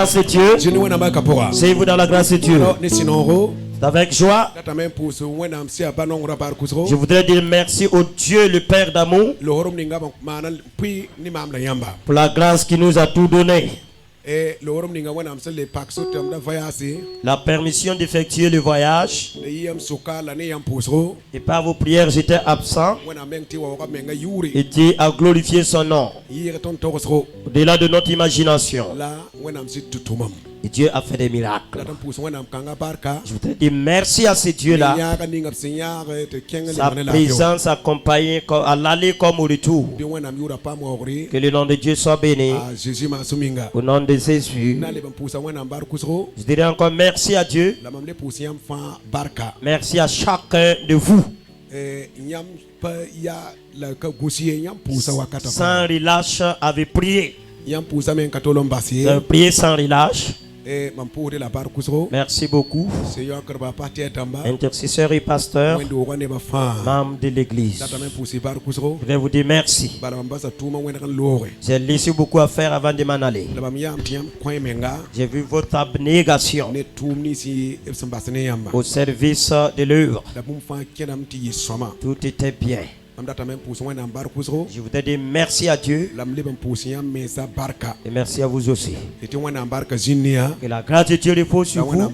Grâce de Dieu. Asseyez-vous dans la grâce de Dieu. C'est avec joie. Je voudrais dire merci au Dieu, le Père d'amour, pour la grâce qui nous a tout donné. La permission d'effectuer le voyage. Et par vos prières, j'étais absent. Et Dieu a glorifié son nom. Au-delà de notre imagination. Et Dieu a fait des miracles. Je voudrais dire merci à ce Dieu-là. Sa présence accompagnée à l'aller comme au retour. Que le nom de Dieu soit béni. Au nom de Jésus. Je dirais encore merci à Dieu. Merci à chacun de vous. Sans relâche, avait prié. Prié sans relâche. Merci beaucoup. Intercesseur et pasteur, membre de l'église. Je voudrais vous dire merci. J'ai laissé beaucoup à faire avant de m'en aller. J'ai vu votre abnégation au service de l'œuvre. Tout était bien. Je voudrais dire merci à Dieu. Et merci à vous aussi. Que la grâce de Dieu repose sur vous.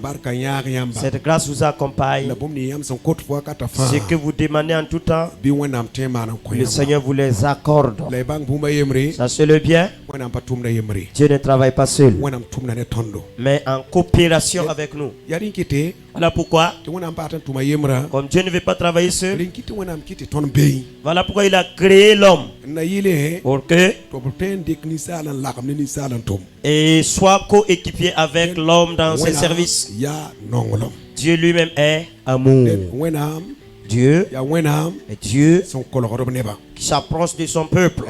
Cette grâce vous accompagne. Ce que vous demandez en tout temps, le Seigneur vous les accorde. Ça c'est le bien. Dieu ne travaille pas seul, mais en coopération avec nous. Voilà pourquoi, comme Dieu ne veut pas travailler seul, voilà pourquoi il a créé l'homme, pour que et soit coéquipier avec l'homme dans ses services. Dieu lui-même est amour. Dieu est Dieu qui s'approche de son peuple.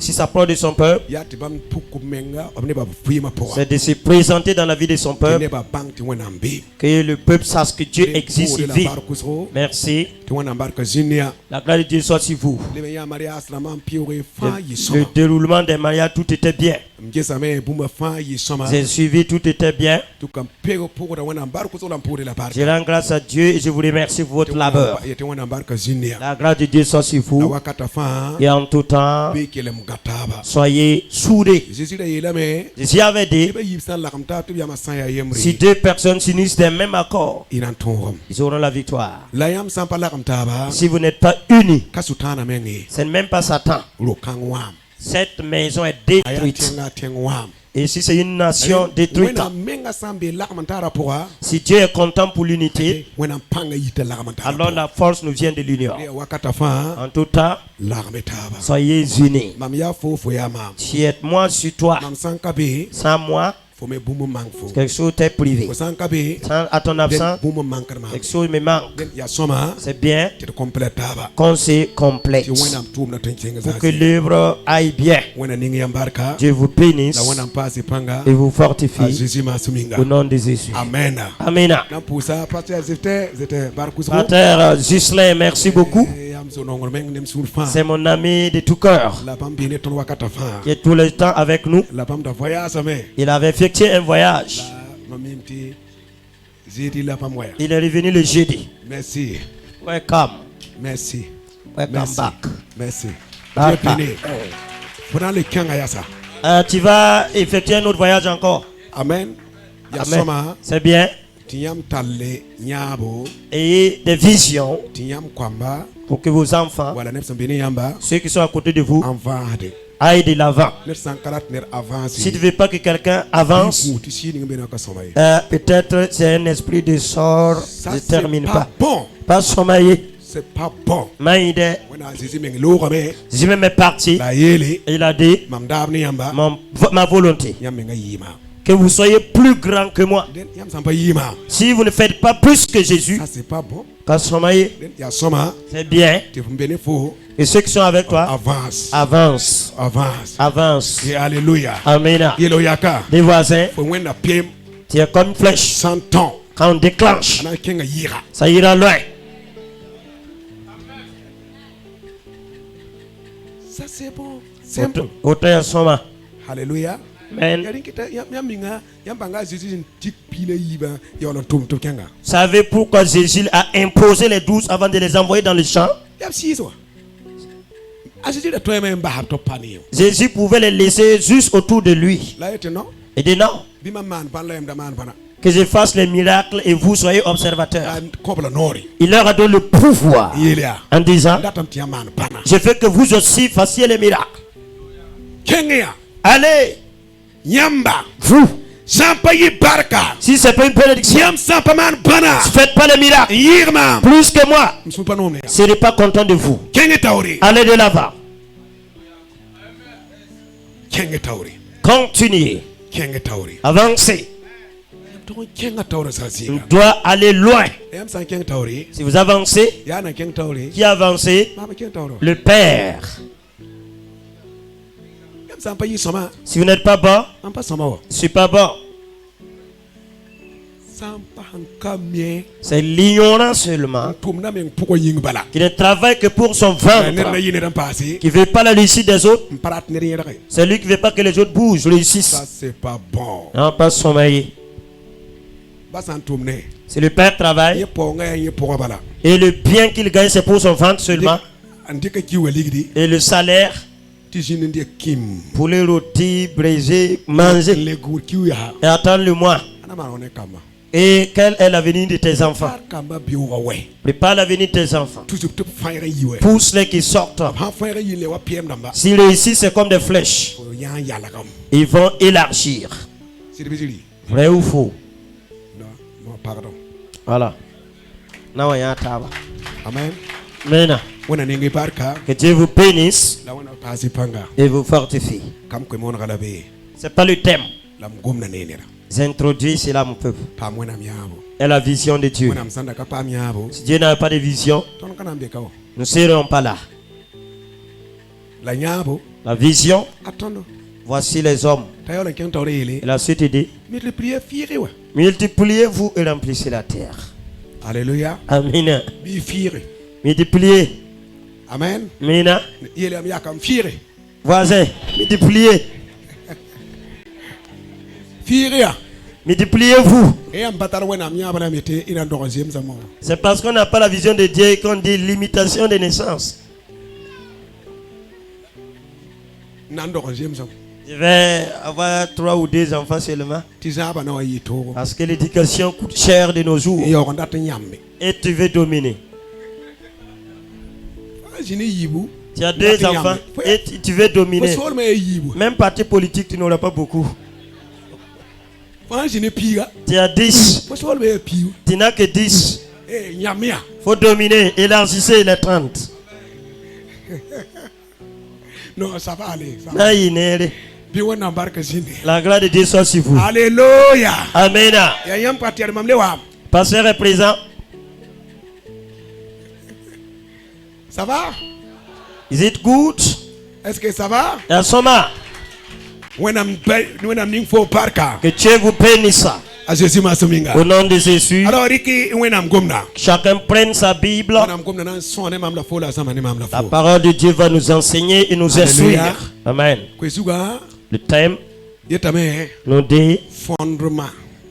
S'il s'approche de son peuple, c'est de se présenter dans la vie de son peuple, que le peuple sache que Dieu existe et vit. Merci. La gloire de Dieu soit sur vous. Le déroulement des mariages, tout était bien. J'ai suivi, tout était bien. Je rends grâce à Dieu et je vous remercie pour votre labeur. La grâce de Dieu soit sur vous. Et en tout temps, soyez soudés. Jésus avait dit, si deux personnes s'unissent d'un même accord, ils auront la victoire. Si vous n'êtes pas unis, ce n'est même pas Satan. Cette maison est détruite. Et si c'est une nation détruite, si Dieu est content pour l'unité, alors la force nous vient de l'union. En tout temps, soyez unis. Si êtes moi sur toi, sans moi, quelque chose est privé. À ton absence, quelque chose me manque. C'est bien qu'on se complète pour que l'œuvre aille bien. Dieu vous bénisse et vous fortifie au nom de Jésus. Amen. Amen. Pater Ghislain, merci beaucoup. C'est mon ami de tout cœur qui est tout le temps avec nous. Il avait effectué un voyage. Il est revenu le jeudi. Merci. Welcome. Merci. Welcome back. Merci. Tu vas effectuer un autre voyage encore. Amen. Amen. C'est bien. Et des visions pour que vos enfants, ceux qui sont à côté de vous, aillent de l'avant. Si tu ne veux pas que quelqu'un avance, peut-être c'est un esprit de sort. Je ne termine pas. Pas sommeiller. C'est pas bon. Jésus même est parti. Il a dit ma volonté, que vous soyez plus grand que moi. Si vous ne faites pas plus que Jésus, c'est bien. Et ceux qui sont avec toi, avance. Et alléluia. Amen. Les voisins, tu es comme une flèche. Quand on déclenche, ça ira loin. Ça c'est bon. Simple. Alléluia. Amen. Savez pourquoi Jésus a imposé les 12 avant de les envoyer dans le champ? Jésus pouvait les laisser juste autour de lui. Et dit non, que je fasse les miracles et vous soyez observateurs. Il leur a donné le pouvoir en disant, je veux que vous aussi fassiez les miracles. Allez, vous, si c'est pas une bénédiction, faites pas les miracles plus que moi. Je ne serai pas content de vous. Allez de l'avant. Continuez. Avancez. On doit aller loin. Si vous avancez, qui a avancé? Le Père. Si vous n'êtes pas bon, je ne suis pas bon. C'est l'ignorant seulement qui ne travaille que pour son ventre, qui ne veut pas la réussite des autres. C'est lui qui ne veut pas que les autres bougent, réussissent. Ça, c'est pas bon. Non, pas sommeiller. Si le Père travaille et le bien qu'il gagne, c'est pour son ventre seulement, et le salaire pour les rôtis, briser, manger, et attendre le mois. Et quel est l'avenir de tes enfants? Prépare l'avenir de tes enfants. Pousse-les qui sortent. S'ils réussissent, c'est comme des flèches. Ils vont élargir. Vrai ou faux? Pardon. Voilà. Amen. Amen. Que Dieu vous bénisse et vous fortifie. C'est pas le thème. J'introduis cela, mon peuple. Et la vision de Dieu. Si Dieu n'avait pas de vision, nous ne serions pas là. La vision. Voici les hommes. Et la suite dit, multipliez-vous et remplissez la terre. Alléluia. Amen. Multipliez. Amen. Amen. Voisin, multipliez. Multipliez-vous. C'est parce qu'on n'a pas la vision de Dieu qu'on dit limitation de naissance. Je vais avoir 3 ou 2 enfants seulement. Parce que l'éducation coûte cher de nos jours. Et tu veux dominer. Tu as 2 enfants et tu veux dominer. Même parti politique, tu n'auras pas beaucoup. Tu as 10. Tu n'as que 10. Il faut dominer. Élargissez les 30. Non, ça va aller. La gloire de Dieu soit sur vous. Alléluia. Amen. Pasteur est présent. Ça va? Is it good? Est-ce que ça va? Que Dieu vous bénisse. Au nom de Jésus. Chacun prenne sa Bible. La parole de Dieu va nous enseigner et nous instruire. Amen. Le thème nous dit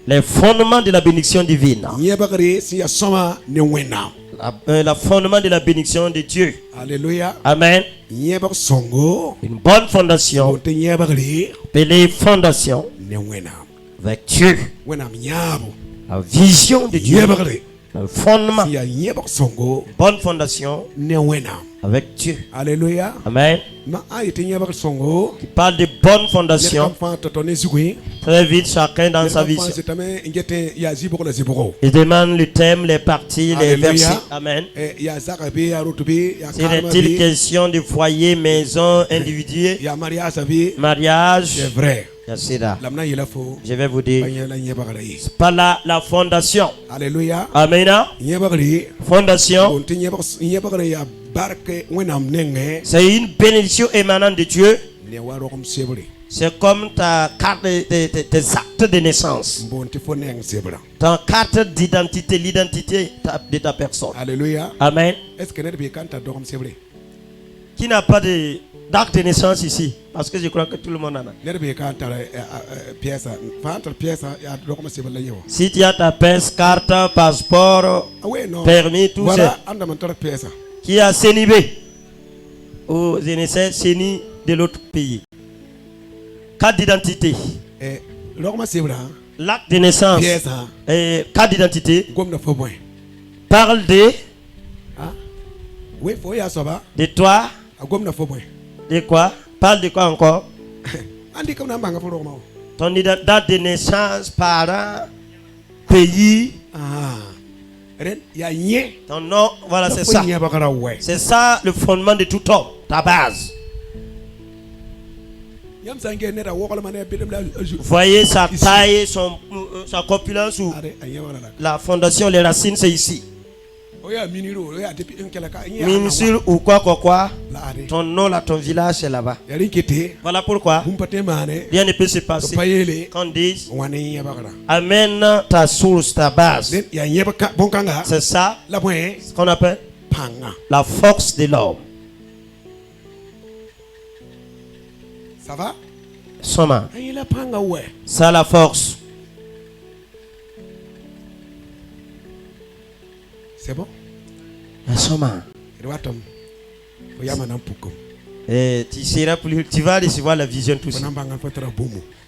les fondements de la bénédiction divine. Le fondement de la bénédiction de Dieu. Alléluia. Amen. Une bonne fondation. Appelée fondation avec Dieu. La vision de Dieu. Le fondement. Bonne fondation avec Dieu. Alléluia. Amen. Qui parle de bonne fondation. Très vite, chacun dans sa vision. Il demande le thème, les parties, les versets. Amen. Serait-il question de foyer, maison, individu, mariage? C'est vrai. Je vais vous dire, c'est pas là la fondation. Alléluia. Amen. Fondation. C'est une bénédiction émanante de Dieu. C'est comme ta carte, tes actes de naissance. Ta carte d'identité, l'identité de ta personne. Alléluia. Amen. Qui n'a pas d'acte de naissance ici? Parce que je crois que tout le monde en a. Si tu as ta pièce, carte, passeport, permis, tout ça. Qui a CNIB aux NSS, CNI de l'autre pays. Carte d'identité. L'acte de naissance et carte d'identité parle de toi. De quoi? Parle de quoi encore? Ton date de naissance, parents, pays. Ton nom, voilà, c'est ça. C'est ça le fondement de tout homme, ta base. Voyez sa taille, sa corpulence ou la fondation, les racines, c'est ici. Minuscule ou quoi. Ton nom là, ton village, c'est là-bas. Voilà pourquoi rien ne peut se passer. Qu'on dise amène ta source, ta base. C'est ça ce qu'on appelle la force de l'homme. Ça va? Soma. Ça la force. C'est bon? Soma. Et tu vas recevoir la vision tout ça.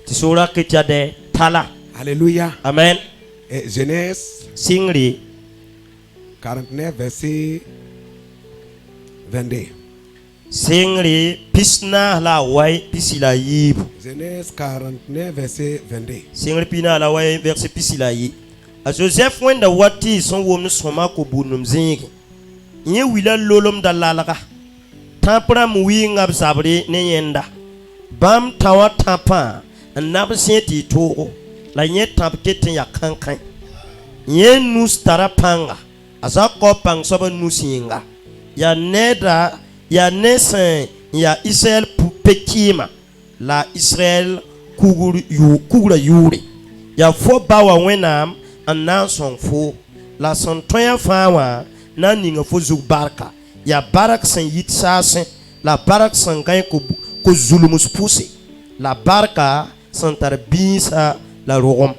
Tu sauras que tu as des talents. Alléluia. Amen. Et Genèse Singri 49 verset 22. Singri pisna la way pisila yib. Genèse 49 verset 22. Singri pina la way verset pisila yi. A Joseph wenda wati son wom soma ko bunum zingi. Nye wila lolom dalalaka. Tampra muwi ngab sabri ne yenda. Bam tawa tapa nab senti to la nye tap keten ya kankan. Nye nus tarapanga. Asa kopang soba nusinga. Ya neda ya nesen ya Israël pekima la Israël kugura yuri. Ya fo bawa wenam anan son fo la son toya fawa na ninga fo zug barka ya barak san yit sase la barak san gay ko zulumus poussé la barka san tarbisa la rom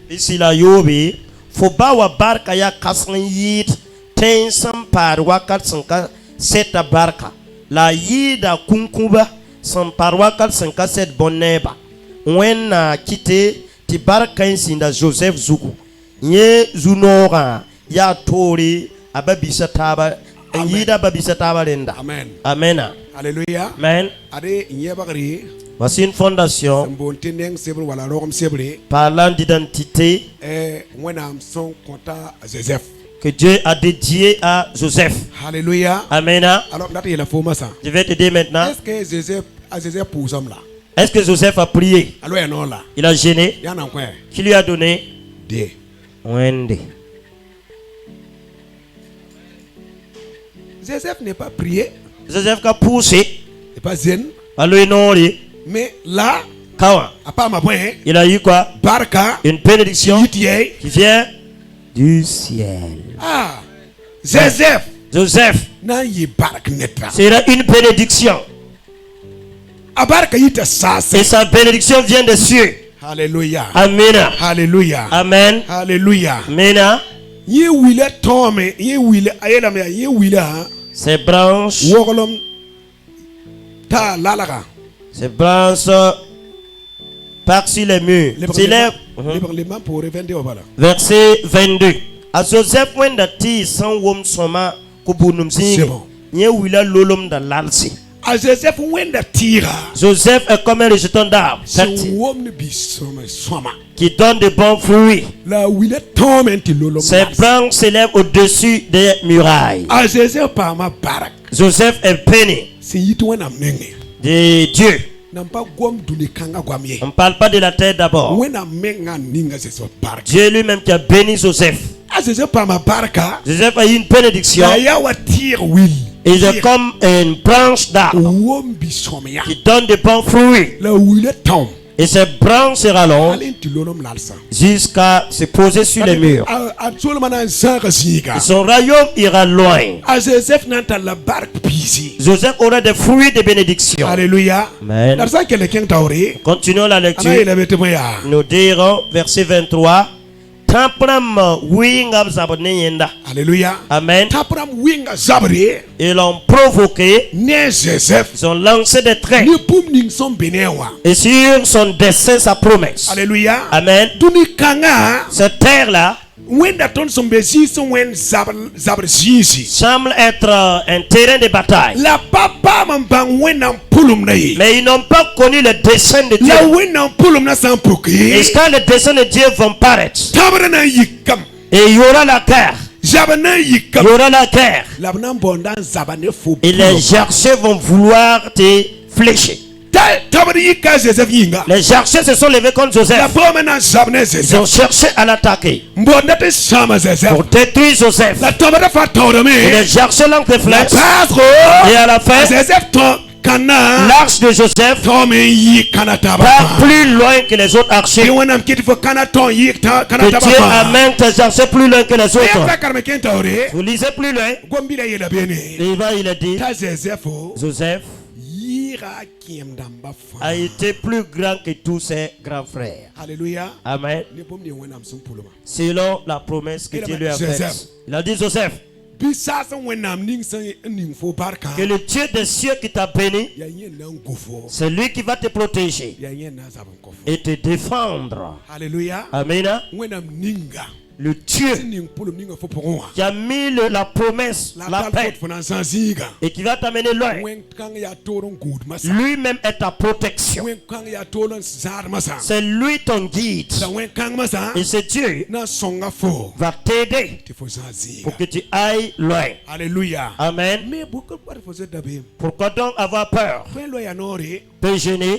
ici la yobi fo bawa barka ya kasan yit ten san par wakat san ka seta barka la yida kunkuba san parwa kal 57 bonneba when kite ti barka insinda Joseph Zugu nye zunora ya tori ababisa taba yida babisa taba lenda. Amen. Amen. Alléluia. Amen. Ade nyebagri. Voici une fondation parlant d'identité que Dieu a dédié à Joseph. Alléluia. Amen. Alors, je vais te dire maintenant. Est-ce que Joseph a prié? Il a gêné. Qui lui a donné? Joseph n'est pas prié. Joseph a poussé. Il pas zen. Mais là, il a eu quoi? Barka, une bénédiction qui vient du ciel. Ah, Joseph sera une bénédiction. Et sa bénédiction vient des cieux. Alléluia. Amen. Alléluia. Amen. Alléluia. Amen. Ces branches. Ces branches partent sur les murs. Verset 22. A Joseph wenda ti san wom soma kubunum singi. Nye wila lolom da lalsi. Joseph est comme un rejeton d'arbre qui donne de bons fruits. Ses branches s'élèvent au-dessus des murailles. Joseph est béni de Dieu. On ne parle pas de la terre d'abord. Dieu lui-même qui a béni Joseph. Joseph a eu une bénédiction. Il est comme une branche d'arbre qui donne de bons fruits. Et ses branches se rallongent jusqu'à se poser sur les murs. Et son royaume ira loin. Joseph aura des fruits de bénédiction. Alléluia. Amen. Continuons la lecture. Nous dirons, verset 23. Alléluia. Amen. Ils l'ont provoqué. Ils ont lancé des traits. Et sur son dessein, sa promesse. Alléluia. Amen. Cette terre-là semble être un terrain de bataille. Mais ils n'ont pas connu le dessein de Dieu. Et quand les desseins de Dieu vont paraître, et il y aura la guerre. Il y aura la guerre. Et les chercheurs vont vouloir te flécher. Les chercheurs se sont levés contre Joseph. Ils ont cherché à l'attaquer pour détruire Joseph. Et les chercheurs l'ont fait flèche. Et à la fin, l'arche de Joseph va plus loin que les autres archers. Que Dieu amène tes archers plus loin que les autres. Vous lisez plus loin. Il a dit, Joseph a été plus grand que tous ses grands frères. Alléluia. Amen. Selon la promesse que Dieu lui a faite. Il a dit, Joseph, que le Dieu des cieux qui t'a béni, c'est lui qui va te protéger et te défendre. Alléluia. Amen. Le Dieu qui a mis la promesse, la paix, et qui va t'amener loin, lui-même est ta protection. C'est lui ton guide. Et ce Dieu va t'aider pour que tu ailles loin. Alléluia. Amen. Pourquoi donc avoir peur? Peut jeûner,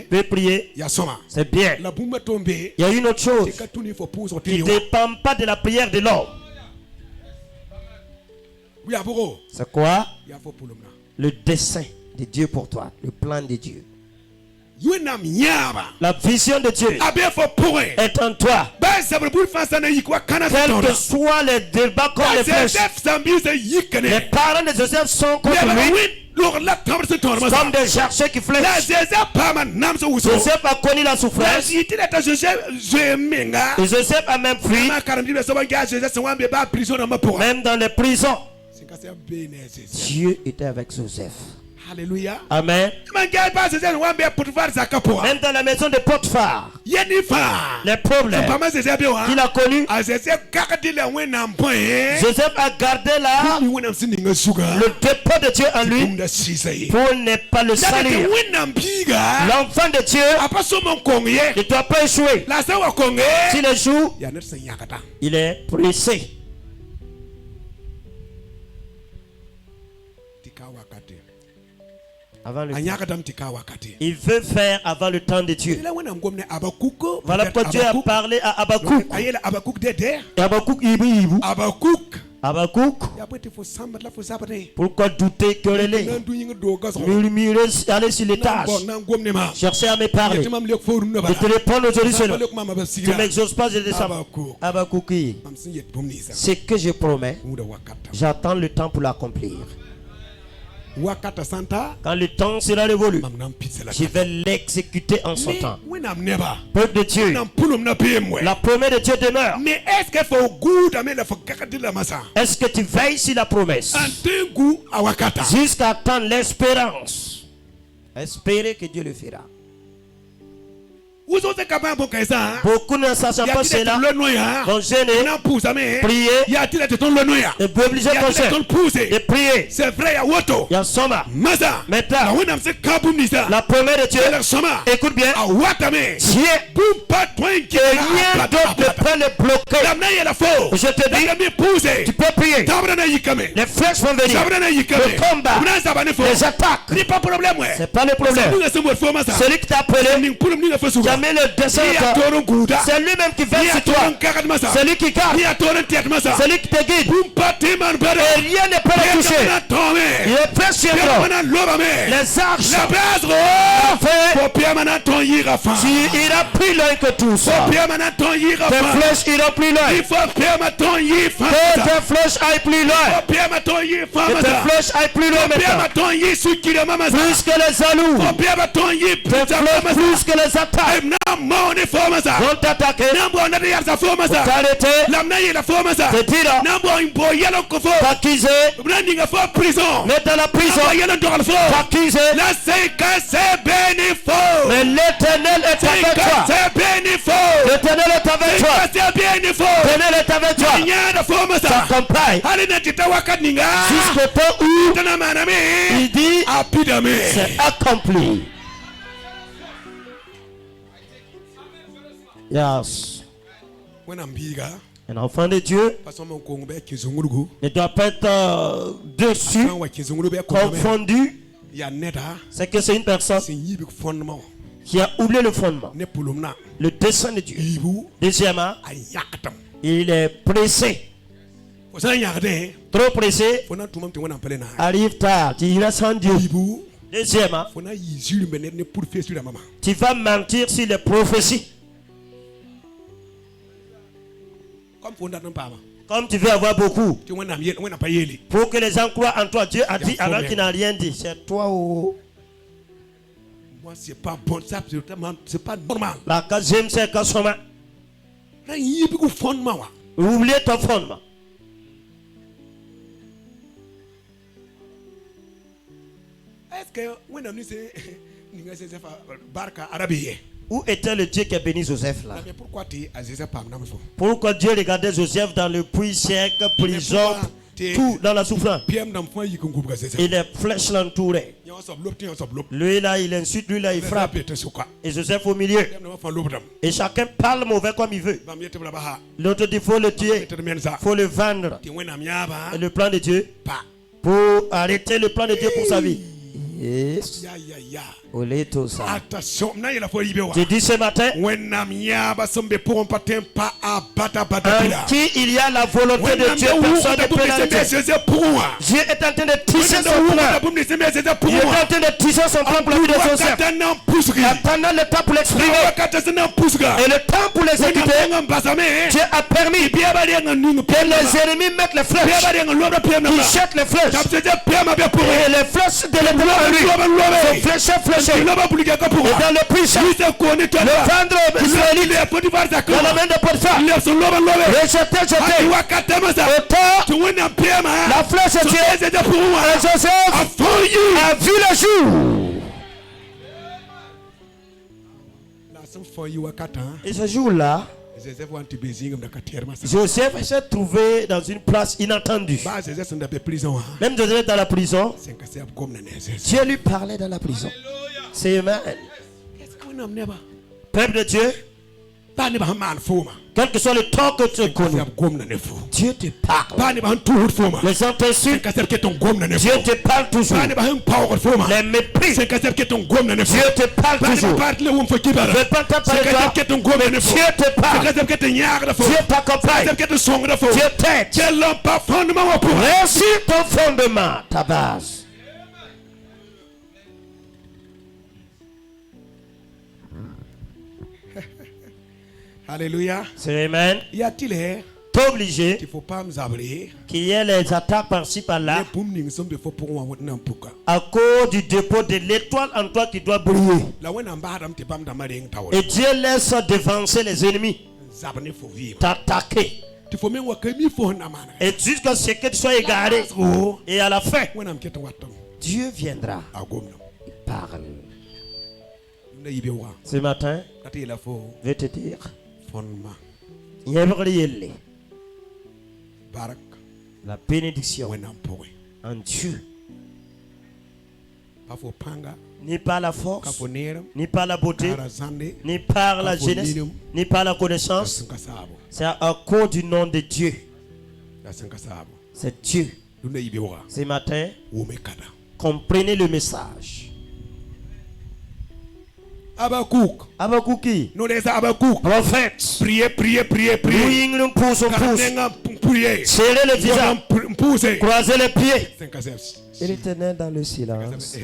peut prier. C'est bien. Il y a une autre chose qui ne dépend pas de la prière de l'homme. C'est quoi? Le dessein de Dieu pour toi, le plan de Dieu. La vision de Dieu est en toi. Quels que soient les débats comme les flèches, les parents de Joseph sont contre lui. Comme des chercheurs qui flèchent. Joseph a connu la souffrance. Et Joseph a même fui. Même dans les prisons. Dieu était avec Joseph. Alléluia. Amen. Même dans la maison de Potiphar, les problèmes qu'il a connus, Joseph a gardé là le dépôt de Dieu en lui pour ne pas le salir. L'enfant de Dieu ne doit pas échouer. S'il échoue, il est pressé. Avant le il veut faire avant le temps de Dieu. Voilà pourquoi Dieu a parlé à Habakkuk. Habakkuk, pourquoi douter, quereller, murmurer, aller sur les tâches, chercher à me parler, de te répondre aujourd'hui selon. Tu ne m'exauces pas, je descends. Habakkuk, ce que je promets, j'attends le temps pour l'accomplir. Quand le temps sera révolu, je vais l'exécuter en son temps. Peuple de Dieu, la promesse de Dieu demeure. Mais est-ce que tu veilles sur la promesse jusqu'à attendre l'espérance? Espérer que Dieu le fera. Beaucoup ne sachant pas cela vont gêner, prier, et vous obliger de prier. C'est vrai, il y a Soma. Maintenant, la promesse de Dieu, écoute bien, que rien d'autre ne peut le bloquer. Je te dis, tu peux prier. Les flèches vont venir, le combat, les attaques. C'est pas le problème. Celui qui t'a appelé, mis le dessin. C'est lui-même qui veille sur toi. C'est lui qui garde. C'est lui qui te guide. Et rien ne peut le toucher. Il est prêt sur toi. Les arches. Tu iras plus loin que tout ça. Tes flèches iront plus loin. Que tes flèches aillent plus loin. Que tes flèches aillent plus loin maintenant. Plus que les jaloux. Tes flèches plus que les attaques. Vont t'attaquer. Vont t'arrêter. Te dire. T'accuser. Mettre dans la prison. T'accuser. Mais l'Éternel est avec toi. L'Éternel est avec toi. L'Éternel est avec toi. T'accompagne. Jusqu'au temps où il dit c'est accompli. Yes. Un enfant de Dieu ne doit pas être dessus, confondu. C'est que c'est une personne qui a oublié le fondement, le dessein de Dieu. Deuxièmement, il est pressé. Trop pressé, arrive tard, tu iras sans Dieu. Deuxièmement, tu vas mentir sur les prophéties. Comme tu veux avoir beaucoup, pour que les gens croient en toi, Dieu a dit avant qu'il n'a rien dit. C'est toi ou... Moi, c'est pas bon, c'est pas normal. La quatrième, c'est que son oubliez ton fondement. Est-ce que où était le Dieu qui a béni Joseph là? Pourquoi Dieu regardait Joseph dans le puits sec, prison, tout dans la souffrance? Et les flèches l'entouraient. Lui là, il insulte, lui là, il frappe. Et Joseph au milieu. Et chacun parle mauvais comme il veut. L'autre dit, il faut le tuer, il faut le vendre. Et le plan de Dieu, pour arrêter le plan de Dieu pour sa vie. Yes. Attention, j'ai dit ce matin, qui il y a la volonté de Dieu, personne ne peut l'arrêter. Dieu est en train de tisser son plan. Il est en train de tisser son plan pour lui de Joseph. Attendant le temps pour l'exprimer et le temps pour l'exécuter, Dieu a permis que les ennemis mettent les flèches, qu'ils jettent les flèches, et les flèches de l'éternel en lui sont fléchées. Et dans le puissant, le vendre israélite dans la main de Potiphar, rejeté. Autant la flèche est tirée, et Joseph a vu le jour. Et ce jour-là, Joseph s'est trouvé dans une place inattendue. Même Joseph est dans la prison. Dieu lui parlait dans la prison. C'est amen. Peuple de Dieu, quel que soit le temps que tu connais, Dieu te parle. Les gens t'insultent, Dieu te parle toujours. Les mépris, Dieu te parle toujours. Ne veux pas t'appeler toi, Dieu te parle. Dieu t'accompagne. Dieu t'aide. Réussis ton fondement, ta base. Alléluia. C'est amen. Y a-t-il t'es obligé qu'il y ait les attaques par-ci par-là à cause du dépôt de l'étoile en toi qui doit briller. Et Dieu laisse devancer les ennemis, t'attaquer. Et jusqu'à ce que tu sois égaré. Et à la fin, Dieu viendra. Il parle. Ce matin, je vais te dire, la bénédiction en Dieu, ni par la force, ni par la beauté, ni par la jeunesse, ni par la connaissance. C'est à cause du nom de Dieu. C'est Dieu. Ce matin, comprenez le message. Abakouk. Abakouki. Nous les Abakouk. Prophète. Priez, priez, priez, priez. Nous poussons, Priez. Serrez le visage. Croisez les pieds. Et l'Éternel dans le silence.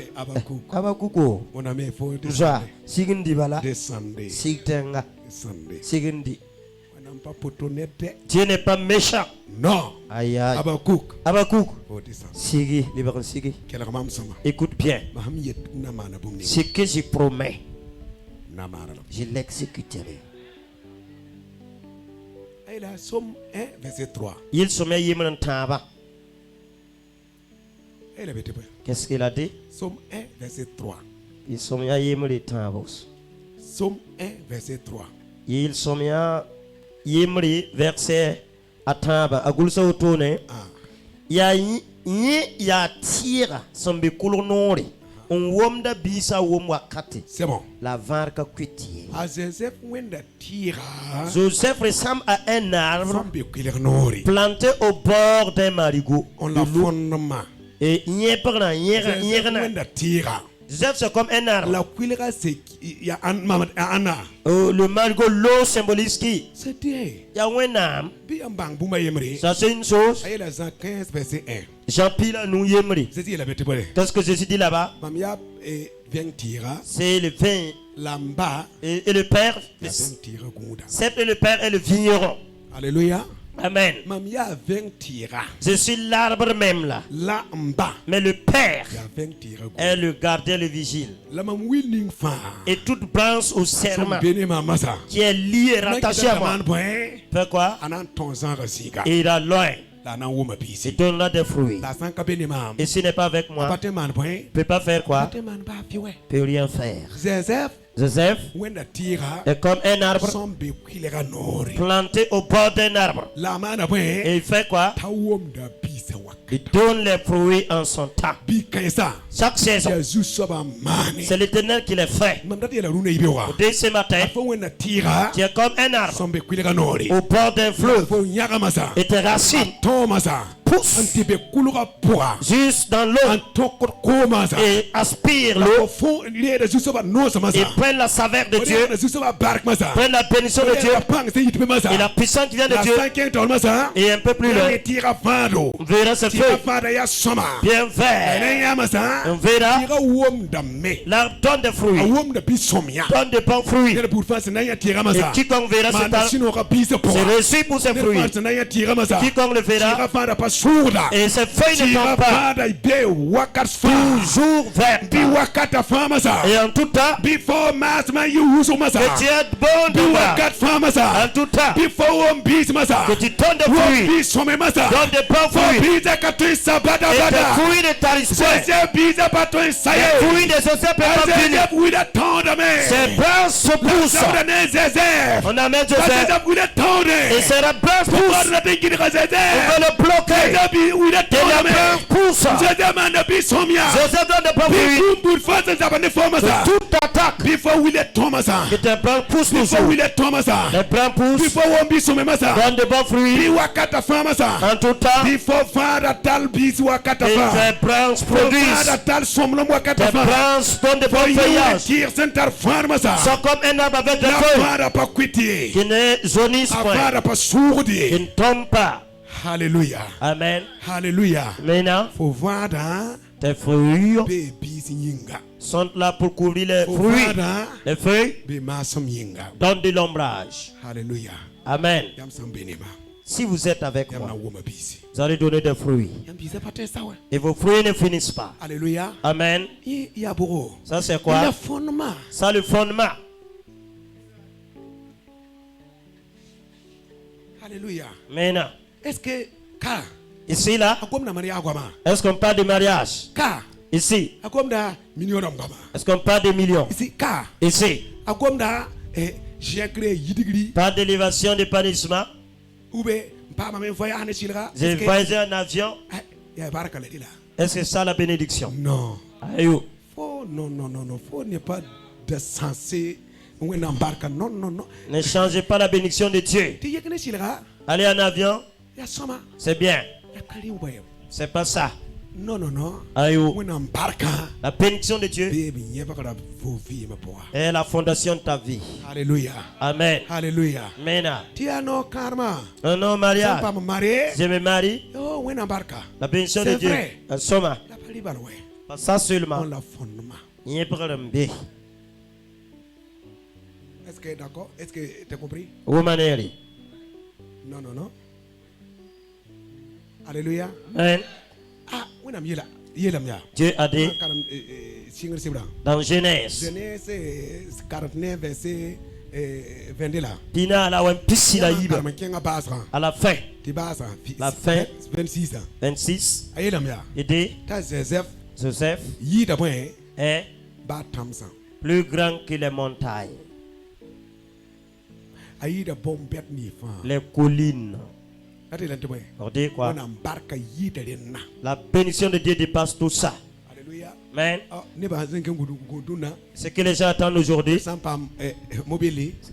Abakouko. Mon ami, il faut descendre. Sigindi bala. Descendez. Sigtenga. Descendez. Sigindi. Dieu n'est pas méchant. Non. Aïe aïe. Abakouk. Abakouk. Sigi, libéral Sigi. Écoute bien. Ce que je promets, je l'exécuterai. Et là, Somme 1, verset 3. Il se met à taba. Qu'est-ce qu'il a dit? Somme 1, verset 3. Il se met à taba. Somme 1, verset 3. Il se met à verset à taba. À gulsa autone. Ya tira son bekulonori. On womda bisa womwakati. C'est bon. La varka kwiti. Joseph ressemble à un arbre planté au bord d'un marigot. On l'a fondement. Et Joseph c'est comme un arbre. La cuillère c'est le marigot, l'eau symbolise qui? C'est Dieu. Il y a un âme. Ça c'est une chose. Jean 15 verset 1. Jean Pila nous yemri. Qu'est-ce que Jésus dit là-bas? C'est le vin. Et le père. C'est le père et le vigneron. Alléluia. Amen. Je suis l'arbre même là. Mais le père est le gardien, le vigile. Et toute branche au serment qui est liée, rattachée à moi. Fait quoi? Et il a loin. Il donnera des fruits. Et s'il n'est pas avec moi, il ne peut pas faire quoi? Il ne peut rien faire. Joseph est comme un arbre planté au bord d'un arbre. Et il fait quoi? Il donne les fruits en son temps. Chaque saison, c'est l'Éternel qui les fait. Dès ce matin, tu es comme un arbre au bord d'un fleuve. Et tes racines poussent juste dans l'eau et aspirent l'eau et prennent la saveur de Dieu, prennent la bénédiction de Dieu et la puissance qui vient de Dieu. Et un peu plus loin, on verra ce feu bien vert. On verra l'arbre donne des fruits, donne de bons fruits. Et quiconque verra cet arbre, c'est reçu pour ses fruits. Quiconque le verra, et ses feuilles ne tombent pas, toujours vertes. Et en tout temps, que tu es bon de voir. En tout temps, que tu donnes des fruits, donne des bons fruits. Et des fruits de ta respect, les fruits de Joseph est béni. Ces branches se poussent. On amène Joseph et ces branches poussent. On veut le bloquer. Et les branches poussent. Joseph donne des bons fruits. Toute attaque que tes branches poussent toujours. Les branches poussent. Donne de bons fruits. En tout temps, et tes branches produisent. Tes branches donnent de bons feuillages. Sont comme un arbre avec des feuilles qui ne jaunissent point, qui ne tombent pas. Alléluia. Amen. Alléluia. Maintenant, faut voir dans tes fruits sont là pour couvrir les fruits. Les feuilles donnent de l'ombrage. Alléluia. Amen. Si vous êtes avec moi, vous allez donner des fruits. Et vos fruits ne finissent pas. Alléluia. Amen. Ça c'est quoi? Ça le fondement. Alléluia. Maintenant, est-ce que ici là, est-ce qu'on parle de mariage? Ici, est-ce qu'on parle de millions? Ici, pas d'élévation de punishment. J'ai voyagé en avion. Est-ce que ça la bénédiction? Non. Non. Faut n'est pas de censé. Ne changez pas la bénédiction de Dieu. Allez en avion, c'est bien. C'est pas ça. Non, non, non. Ayo. La bénédiction de Dieu est la fondation de ta vie. Alléluia. Amen. Alléluia. Amen. Tiano karma. Non, mariage. Je me marie. Oh, la bénédiction de Dieu. Soma. Pas ça seulement. Est-ce que d'accord? Est-ce que tu as compris? Womaneri. Non, non, non. Alléluia. Amen. Ah, Dieu a dit dans Genèse. Genèse 49 verset 22 là. À la fin. La fin. 26. 26. Il dit Joseph est plus grand que les montagnes, les collines. On dit quoi? La bénédiction de Dieu dépasse tout ça. Alléluia. Amen. Ce que les gens attendent aujourd'hui,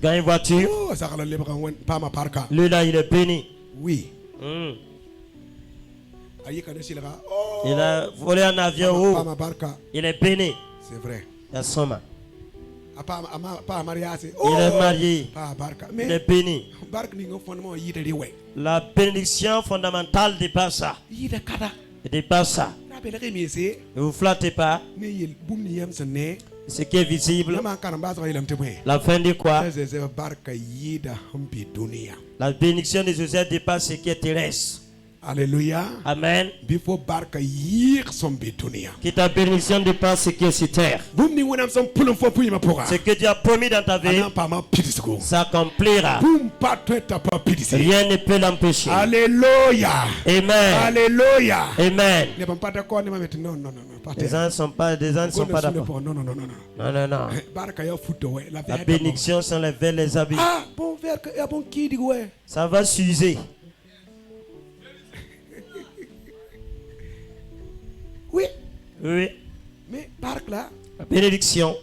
gagner une voiture. Lui là, il est béni. Oui. Il a volé un avion haut. Il est béni. C'est vrai. Il a son main. Il est marié. Il est béni. La bénédiction fondamentale dépasse ça. Il dépasse ça. Ne vous flattez pas. Ce qui est visible. La fin de quoi? La bénédiction de Joseph dépasse ce qui est terrestre. Alléluia. Amen. Que ta bénédiction dépasse ce qui est sur terre. Ce que Dieu a promis dans ta vie s'accomplira. Rien ne peut l'empêcher. Alléluia. Amen. Alléluia. Amen. Les gens ne sont pas d'accord. Non, non, non, non. Non, non, non. La bénédiction sont les verres, les habits. Ah, bon verre, bon qui dit ouais. Ça va s'user. Oui. Oui. Mais barque là. La bénédiction.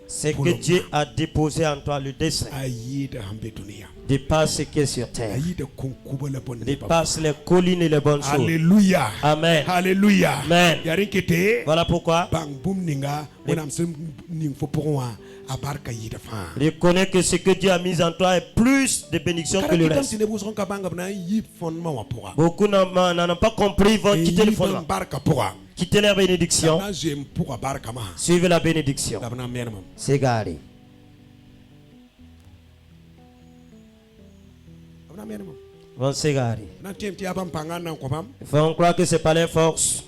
C'est que Dieu a déposé en toi le dessein. Dépasse ce qui est sur terre. Dépasse les collines et les bonnes choses. Alléluia. Amen. Alléluia. Amen. Voilà pourquoi. Reconnais que ce que Dieu a mis en toi est plus de bénédiction que le reste. Beaucoup n'en ont pas compris, ils vont quitter le fondement. Quitter la bénédiction. Suivez la bénédiction. C'est garé. Vont s'égarer. Ils vont croire que c'est pas leur force,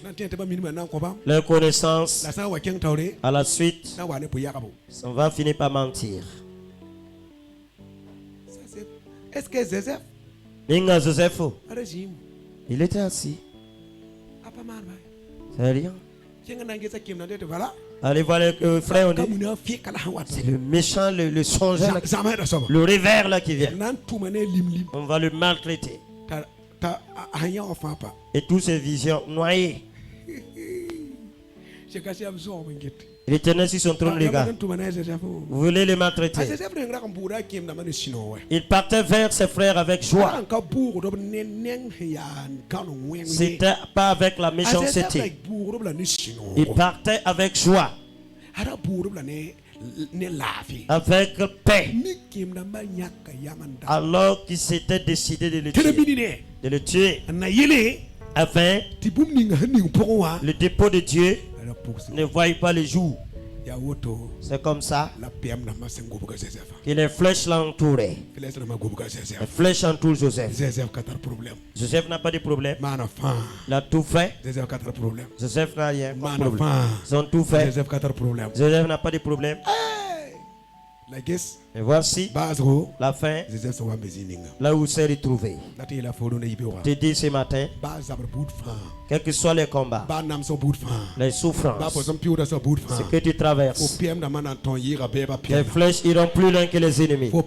leur connaissance. À la suite, on va finir par mentir. Est-ce que Joseph? Il était assis. C'est rien. Allez voir le frère, c'est le méchant, le songeur, le rêveur là qui vient. On va le maltraiter. Et toutes ces visions noyées. L'Éternel sur son trône, les gars. Vous voulez les maltraiter? Il partait vers ses frères avec joie. C'était pas avec la méchanceté. Il partait avec joie. Avec paix. Alors qu'il s'était décidé de le tuer. De le tuer. Afin le dépôt de Dieu ne voyait pas le jour. C'est comme ça que les flèches l'entouraient. Les flèches entourent Joseph. Joseph n'a pas de problème. Il a tout fait. Joseph n'a rien. Ils ont tout fait. Joseph n'a pas de problème. Et voici la fin, là où s'est retrouvé. Je dis ce matin, quels que soient les combats, les souffrances, ce que tu traverses, les flèches iront plus loin que les ennemis. Les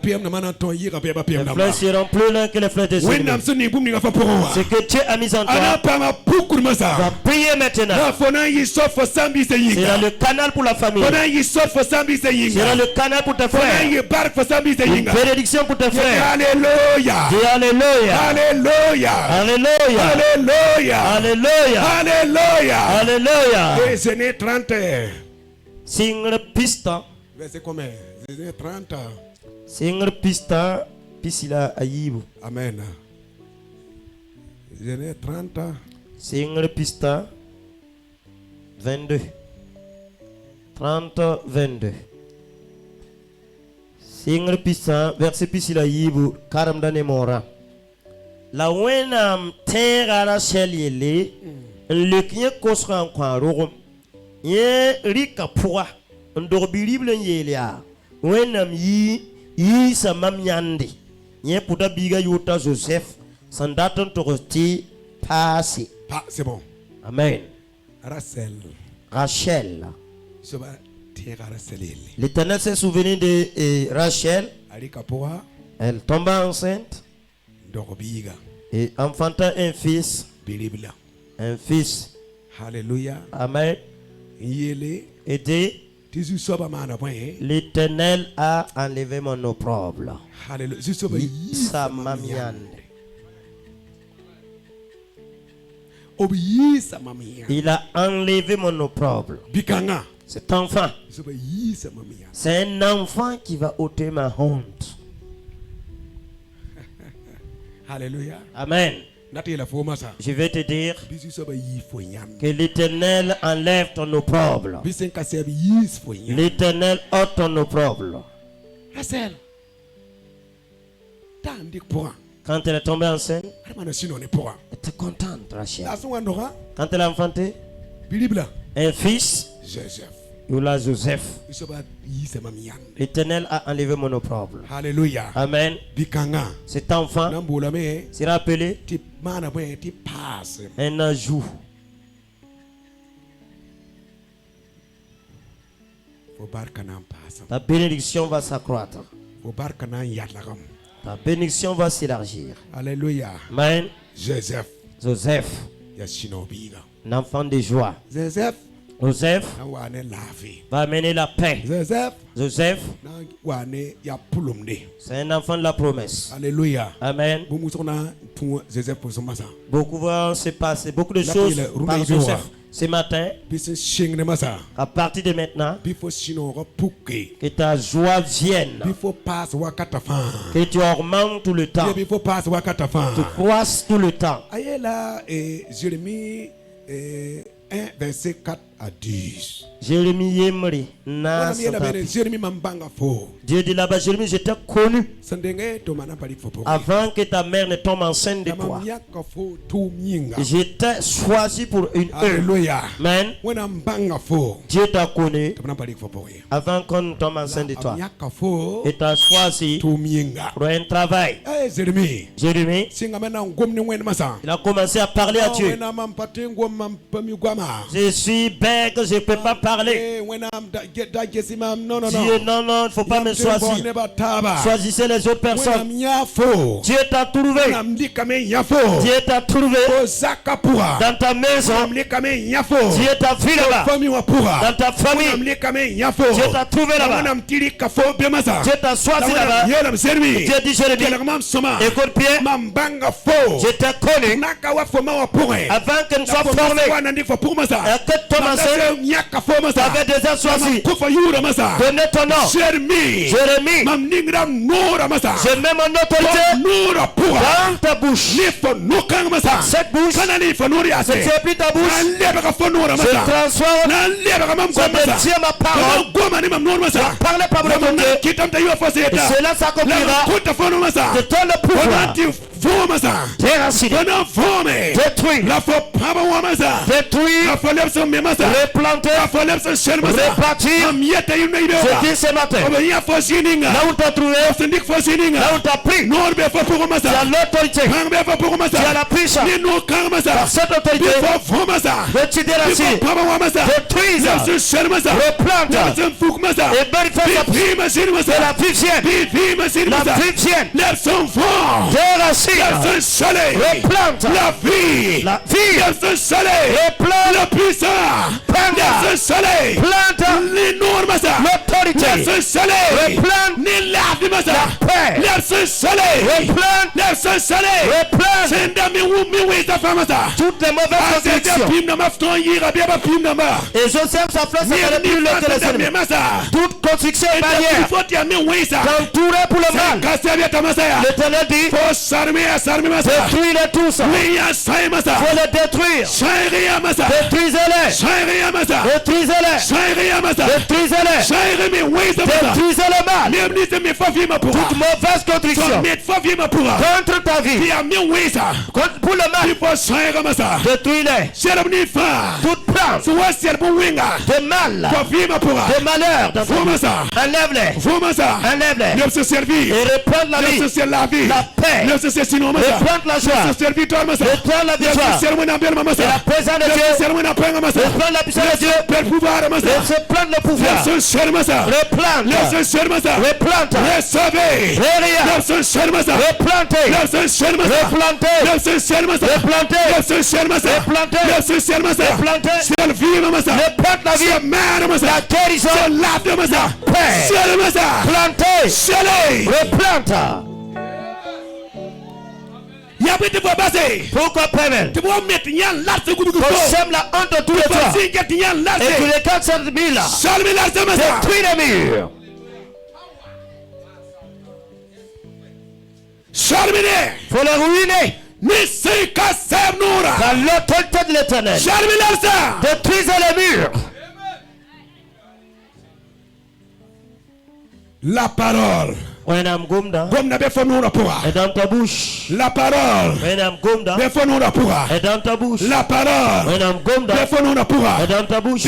flèches iront plus loin que les flèches des ennemis. Ce que Dieu a mis en toi, va prier maintenant. C'est le canal pour la famille. C'est le canal pour ta frères. Une bénédiction pour tes frères. Alléluia. Dis Alléluia. Alléluia. Alléluia. Alléluia. Alléluia. Alléluia. Alléluia. Et Genèse 30. Singre pista. Verset combien? Genèse 30. Singre pista. Pisila ayibu. Amen. Genèse 30. Singre pista. 22. 30, 22. Singre pista. Verset pisila yibu. Karam dane mora. La wenam terra sheliele. Le kien kosra kwa rorum. Ye rika poa. Ndorbilible yelia. Wenam yi sa mamyande. Ye puta biga yuta Joseph. Sandaton torosti passé. C'est bon. Amen. Rachel. L'Éternel s'est souvenu de Rachel. Elle tomba enceinte. Et enfanta un fils. Un fils. Alléluia. Amen. Et dit, l'Éternel a enlevé mon opprobre. Sa mamiande. Il a enlevé mon opprobre. Cet enfant, c'est un enfant qui va ôter ma honte. Alléluia. Amen. Je vais te dire que l'Éternel enlève ton opprobre. L'Éternel ôte ton opprobre. Quand elle est tombée enceinte, elle était contente, Rachel. Quand elle a enfanté un fils, Joseph, l'Éternel a enlevé mon opprobre. Alléluia. Amen. Cet enfant sera appelé un ajout. Ta bénédiction va s'accroître. Ta bénédiction va s'élargir. Alléluia. Amen. Joseph, l'enfant de joie. Joseph va amener la paix. Joseph, c'est un enfant de la promesse. Alléluia. Amen. Beaucoup vont se passer, beaucoup de choses par Joseph. Ce matin, à partir de maintenant, que ta joie vienne, que tu augmentes tout le temps, tu croisses tout le temps. Jérémie 1, verset 4 à 10. Jérémie Yemri. Dieu dit là-bas, Jérémie, je t'ai connu avant que ta mère ne tombe enceinte de toi. Je t'ai choisi pour une œuvre. Amen. Dieu t'a connu avant qu'on tombe enceinte de toi. Et t'a choisi pour un travail. Jérémie, il a commencé à parler à Dieu. Je suis bête, je ne peux pas parler. Dieu, non, il ne faut pas me choisir. Choisissez les autres personnes. Dieu t'a trouvé. Dieu t'a trouvé dans ta maison. Dieu t'a vu là-bas. Dans ta famille. Dieu t'a trouvé là-bas. Dieu t'a choisi là-bas. Dieu dit, Jérémie, écoute bien. Je t'ai connu avant que ne soit formé. Et que ton enseignement avait déjà choisi. Donnez ton nom. Jérémie. Je mets mon autorité dans ta bouche. Cette bouche, je ne plus ta bouche. Je transforme. Je détiens ma parole. Parlez par mon autorité. Et cela s'accomplira. Je donne le pouvoir. Déraciner. Détruire. Détruire. Replanter. Répartir. Je dis ce matin. Là où tu as trouvé. Là où tu as pris. Tu as l'autorité. Tu as la puissance. Par cette autorité. Tu déracines. Détruise. Replante. Et manifeste la vie vienne. La vie vienne. Déracine. Replante. La vie. Replante. La puissance. Plante. L'autorité. sécurité. Reprendre la paix. Reprendre toutes les mauvaises convictions. Et Joseph s'affranchit sur le plus long que les ennemis. Toute conviction et barrière t'entourer pour le mal. L'Éternel dit, détruis-les tous. Faut les détruire. Détruisez-les. Détruisez-les. Détruisez-les. Détruisez le mal. Toute mauvaise conviction contre ta vie. Pour le mal. Détruis-les. Toute plante de mal, de malheur, enlève-les. Enlève-les. Et reprendre la vie, la paix, reprendre la joie, reprendre la victoire, et la présence de Dieu, reprendre la puissance de Dieu, reprendre le pouvoir, reprendre, reprendre, replanter, replanter la vie, la guérison, la paix, planter, replante. Pourquoi Pamela? Pour sème la honte de tous les toits. Et que les 400 000 détruis les murs. Faut les ruiner. Dans l'autorité de l'Éternel. Détruisez les murs. La parole. Et dans ta bouche. La parole. Et dans ta bouche. La parole. Et dans ta bouche.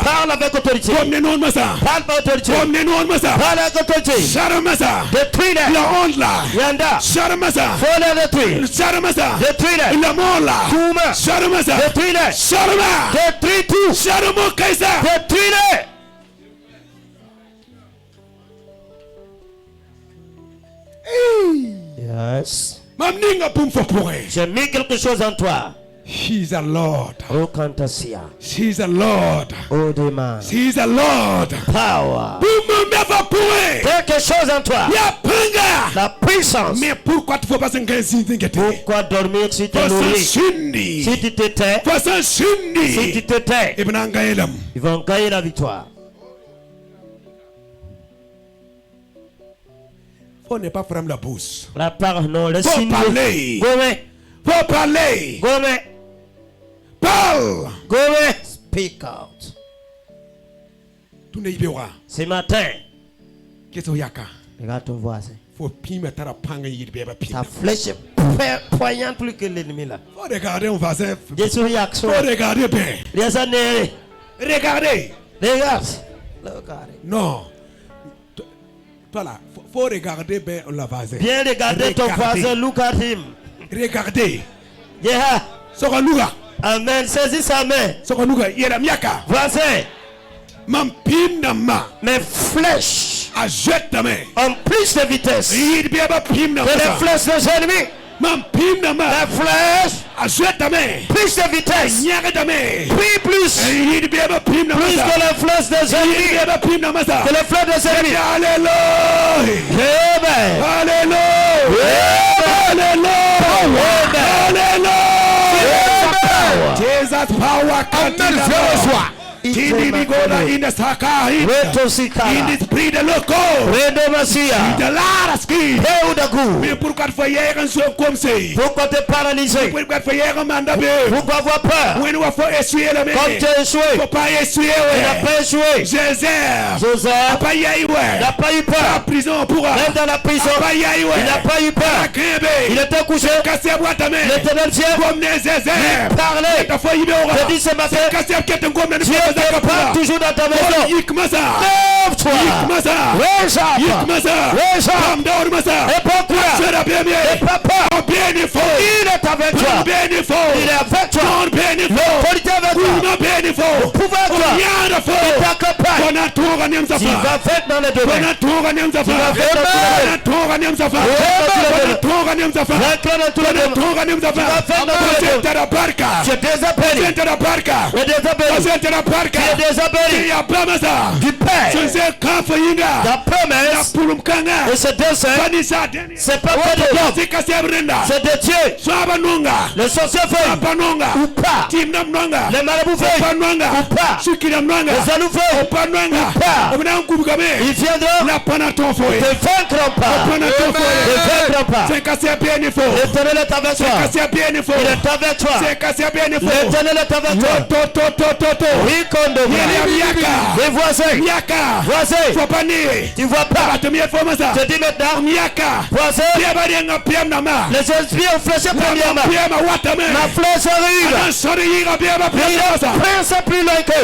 Parle avec autorité. Parle par autorité. Parle avec autorité. Détruis-les. La honte là. Yanda. Faut les détruire. Détruis-les. La mort là. Kouma. Détruis-les. Détruis tout. Détruis-les. Yes. J'ai mis quelque chose en toi. He's a Lord. Oh, Kantasia. He's a Lord. Oh, demain. He's a Lord. Power. Quelque chose en toi. La puissance. Mais pourquoi tu ne faut pas pourquoi dormir si tu nourris? Si tu te tais. Si tu te tais. Ils vont gagner la victoire. On n'est pas ferme la bouche. La parole, non, le signe. Faut parler. Faut parler. Parle. Speak out. Ce matin. Regarde ton voisin. Ta flèche est poignante plus que l'ennemi là. Faut regarder un voisin. Faut regarder bien. Regardez. Regarde. Non. Toi là, faut regarder bien le voisin. Bien regarder ton voisin, look at him. Regardez. Yeah. Sokanuga. Amen. Saisis sa main. Sokanuga. Yera miaka. Voisin. Mes flèches. En plus de vitesse. Que les flèches des ennemis. La flèche. Plus de vitesse. Puis plus. Plus que les flèches des ennemis. Que les flèches des ennemis. Alléluia. Amen. Alléluia. Jesus power. In the spirit de loco. De la ski. Mais pourquoi tu fais un jeu comme ça? Pourquoi tu es paralysé? Pourquoi tu fais un mandat? Pourquoi avoir peur? Quand tu as échoué. Faut pas échouer. Il n'a pas échoué. Joseph n'a pas eu peur. La prison même dans la prison. Il n'a pas eu peur. Il était couché. L'Éternel Dieu parlait. Je dis ce matin, Dieu te parle toujours dans ta maison. Lève-toi. Raise up. Et pourquoi? Et papa, il est avec toi. Il est avec toi. L'autorité avec toi. Le pouvoir avec toi. Il t'accompagne. Tu vas faire dans les domaines. Tu vas faire dans tous les domaines. Tu vas faire dans tous les domaines. Tu es désabéli. Tu es désabéli. Du Père. La promesse et ce dessein, c'est pas fait de l'homme, c'est de Dieu. Le sorcier fait ou pas, les marabouts fait ou pas, les alous fait ou pas, ils viendront, ne vaincront pas, l'éternel est avec toi, il est avec toi, l'éternel est avec toi. Oui, les voisins, tu vois pas, je dis maintenant, voisin, les esprits ont fléché premièrement, la flèche arrive, prince plus loin que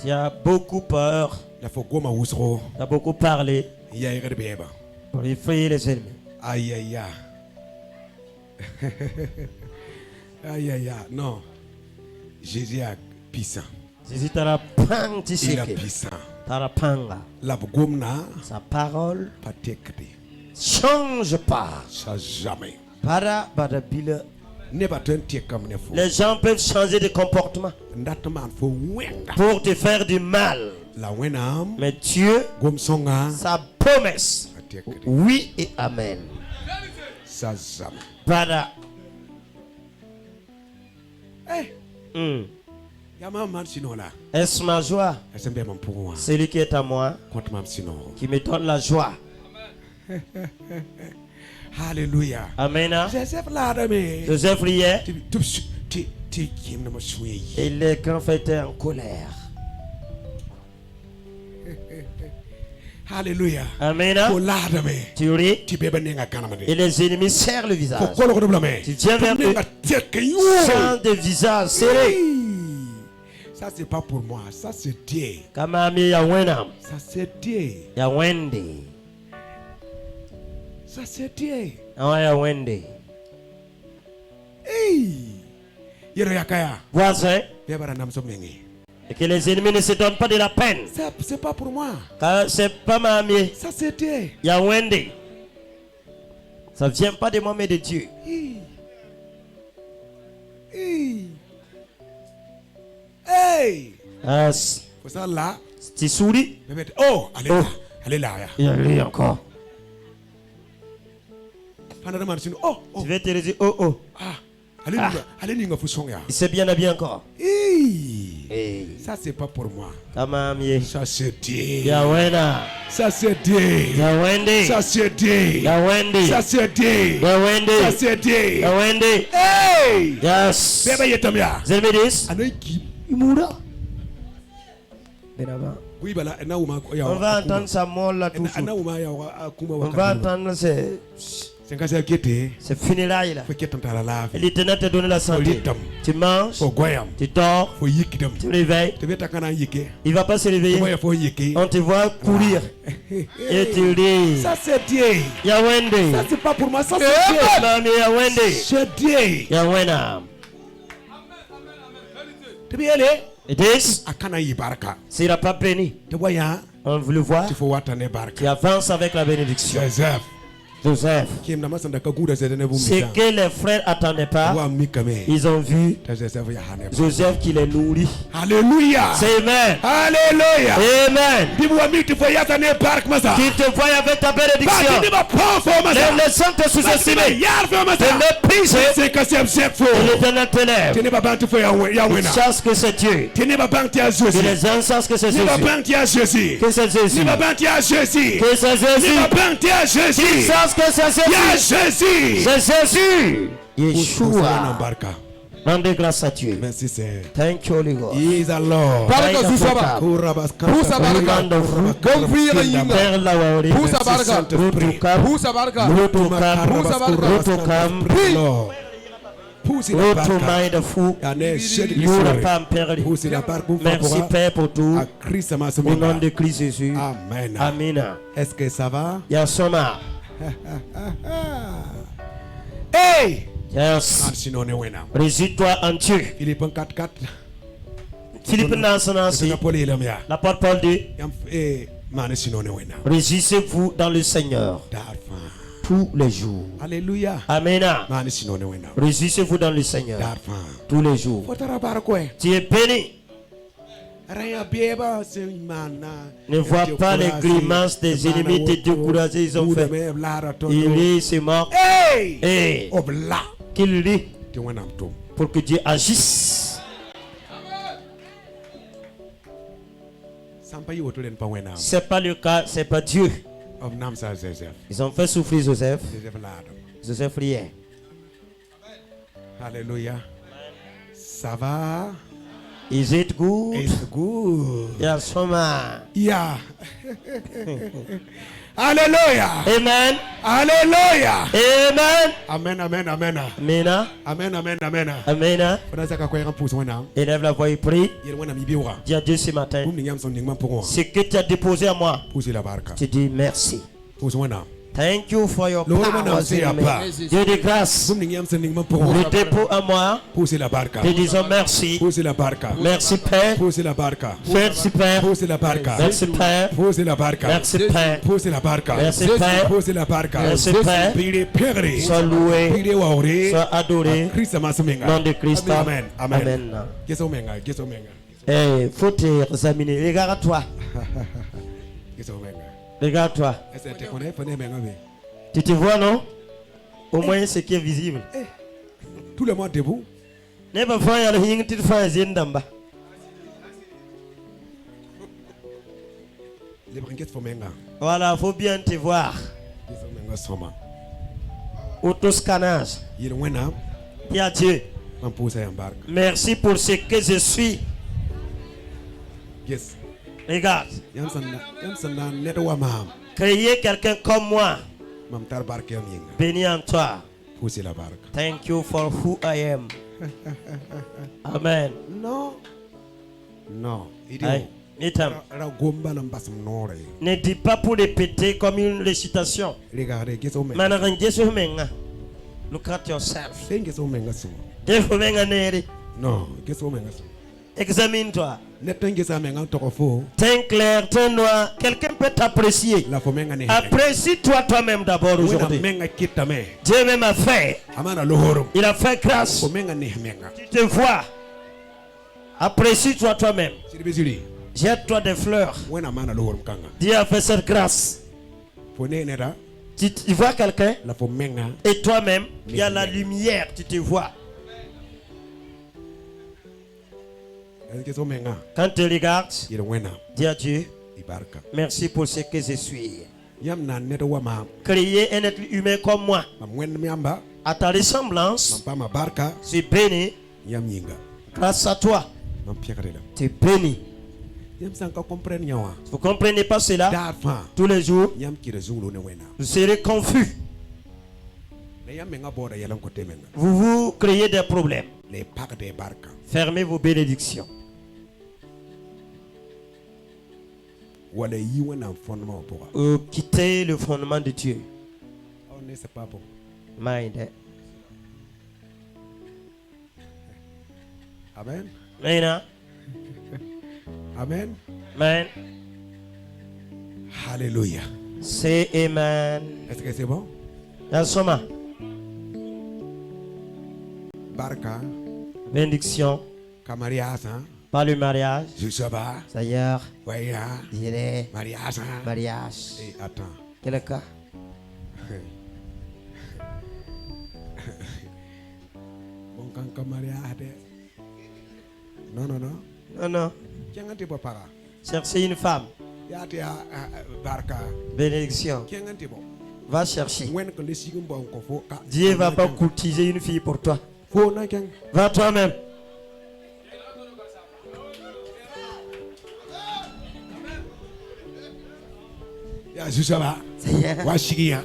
tu as beaucoup peur, tu as beaucoup parlé pour effrayer les ennemis. Aïe aïe aïe. Aïe aïe aïe. Non. Jésus est puissant. Il est puissant. Sa parole change pas. Jamais. Les gens peuvent changer de comportement pour te faire du mal. Mais Dieu, sa promesse, oui et amen. Est-ce ma joie? C'est lui qui est à moi, qui me donne la joie. Alléluia. Amen. Joseph riait. Et les grands étaient en colère. Alléluia. Amen. Tu ris. Et les ennemis serrent le visage. Tu viens vers eux sans de visage serré. Ça c'est pas pour moi, ça c'est Dieu. Ça c'est Dieu. Ça c'est Dieu. Voisin, et que les ennemis ne se donnent pas de la peine. C'est pas pour moi. C'est pas ma amie. Ça c'est Dieu. Ça vient pas de moi mais de Dieu. Ça là. Tu souris. Oh, allez là. Il rit encore. Tu vas te dire oh. Il s'est bien habillé encore. Ça c'est pas pour moi. Ça c'est Dieu. Ça c'est Dieu. Ça c'est Dieu. Ça c'est Dieu. Ça c'est Dieu. Hey! Yes. On va entendre sa mort là tout de suite. On va entendre ces funérailles là. L'Éternel te donne la santé. Tu manges, tu dors, tu te réveilles. Il ne va pas se réveiller. On te voit courir. Et tu ris. Ça c'est Dieu. Yahweh. Ça c'est pas pour moi, ça c'est Dieu. Yahweh. C'est Dieu. Yahweh. It is. S'il n'a pas béni, on veut le voir. Tu avances avec la bénédiction. Joseph. Ce que les frères n'attendaient pas, ils ont vu Joseph qui les nourrit. Alléluia. C'est Amen. Alléluia. Amen. Qui te voit avec ta bénédiction. Ne laissant te sous-estimer. Te mépriser. L'Éternel t'élève. Il chasse que c'est Dieu. Et les gens savent que c'est Jésus. Que c'est Jésus. Que c'est Jésus. Que c'est Jésus. C'est Jésus. Yeshua. Rendez grâce à Dieu. Merci Seigneur. Thank you, Holy God. He is the Lord. Baraka Zusaba. Pusa baraka. Gonfira yinga. Pusa baraka. Pusa baraka. Pusa baraka. Merci Père pour tout. Au nom de Christ Jésus. Amen. Amen. Est-ce que ça va? Yasoma. Hey! Yes. Réside-toi en Dieu. Philippe 4:4. Philippe Nancy. La porte Paul dit. Réjouissez-vous dans le Seigneur tous les jours. Alléluia. Amen. Réjouissez-vous dans le Seigneur tous les jours. Tu es béni. Ne vois pas les grimaces des ennemis te décourager. Ils ont fait. Il se moque. Hey! Qu'il rit pour que Dieu agisse. C'est pas le cas, c'est pas Dieu. Ils ont fait souffrir Joseph. Joseph riait. Alléluia. Ça va? Is it good? It's good. Yes, yeah. Alléluia. Amen. Alléluia. Amen. Amen, amen, amen. Amen. Amen, amen, amen. Amen. Élève la voix et prie. Dis à Dieu ce matin. Ce que tu as déposé à moi. Tu dis merci. Thank you for your power. Dieu de grâce. Le dépôt à moi. Te disons merci. Merci Père. Merci Père. Merci Père. Merci Père. Merci Père. Merci Père. Sois loué. Sois adoré. Nom de Christ. Amen. Amen. Il faut te examiner. Regarde-toi. Regarde-toi. Tu te vois, non? Au moins ce qui est visible. Tout le monde debout. Voilà, il faut bien te voir. Autoscannage. Dis à Dieu. Merci pour ce que je suis. Regarde. Créer quelqu'un comme moi. Béni en toi. Thank you for who I am. Amen. Non. Non. Ne dis pas pour répéter comme une récitation. Look at yourself. Non. Examine-toi. Teint clair, teint noir. Quelqu'un peut t'apprécier. Apprécie-toi toi-même d'abord aujourd'hui. Dieu même a fait. Il a fait grâce. Tu te vois. Apprécie-toi toi-même. Jette-toi des fleurs. Dieu a fait cette grâce. Tu vois quelqu'un. Et toi-même, il y a la lumière. Tu te vois. Quand tu regardes, dis à Dieu, merci pour ce que je suis. Créer un être humain comme moi, à ta ressemblance, je suis béni. Grâce à toi, tu es béni. Vous ne comprenez pas cela? Tous les jours, vous serez confus. Vous créez des problèmes. Fermez vos bénédictions. Quittez le fondement de Dieu. Mind. Amen. Amen. Amen. Amen. Alléluia. C'est Amen. Est-ce que c'est bon? Yansoma. Barka. Bénédiction. Mariage. Pas le mariage. D'ailleurs. Mariage. Et attends. Quel est le cas? Mon canca mariage. Non, non, non. Non, non. Cherchez une femme. Bénédiction. Va chercher. Dieu va pas courtiser une fille pour toi. Va toi-même.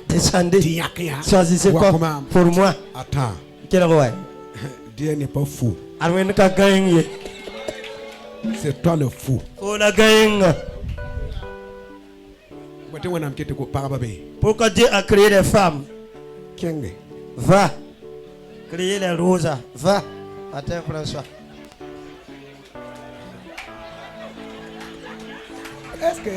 Descendez. Choisissez quoi pour moi. Attends. Quel roi? Dieu n'est pas fou. C'est toi le fou. Pourquoi Dieu a créé les femmes? Va. Créer les roses. Va. Attends, François. Est-ce que